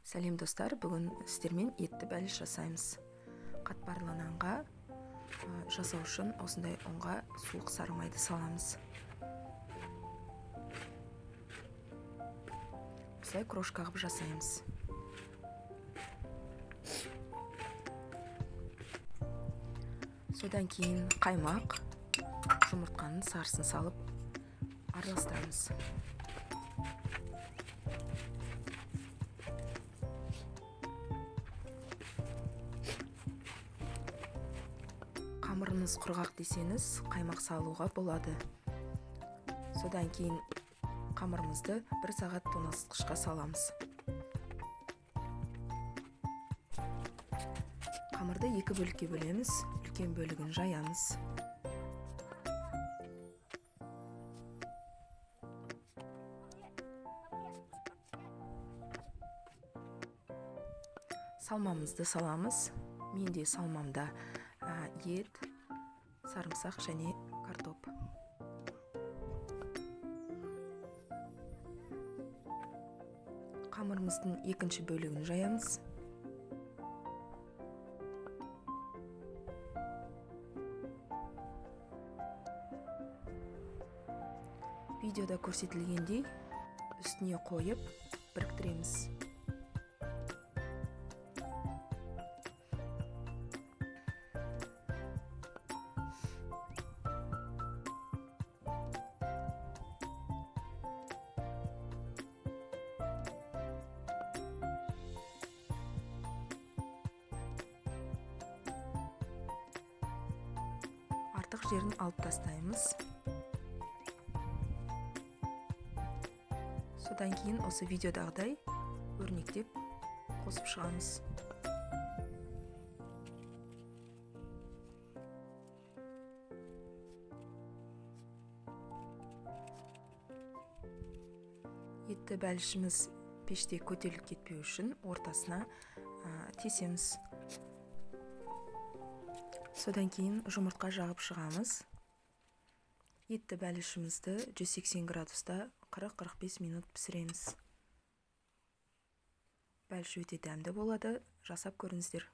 Сәлем достар, бүгін сіздермен етті бәліш жасаймыз. Қатпарлы нанға жасау үшін осындай ұнға суық сары майды саламыз. Осылай крошка қылып жасаймыз. Содан кейін қаймақ, жұмыртқаның сарысын салып араластырамыз. Қамырыңыз құрғақ десеңіз, қаймақ салуға болады. Содан кейін қамырымызды 1 сағат тоңазытқышқа саламыз. Қамырды 2 бөлікке бөлеміз, үлкен бөлігін жаямыз. Салмамызды саламыз. Менде салмамда ет, сарымсақ және картоп. Қамырымыздың екінші бөлігін жаямыз. Видеода көрсетілгендей үстіне қойып біріктіреміз. Артық жерін алып тастаймыз. Содан кейін осы видеодағыдай өрнектеп қосып шығамыз. Етті бәлішіміз пеште көтеріліп кетпеу үшін ортасына тесеміз. Содан кейін жұмыртқа жағып шығамыз. Етті бәлішімізді 180 градуста 40-45 минут пісіреміз. Бәліш өте дәмді болады, жасап көріңіздер.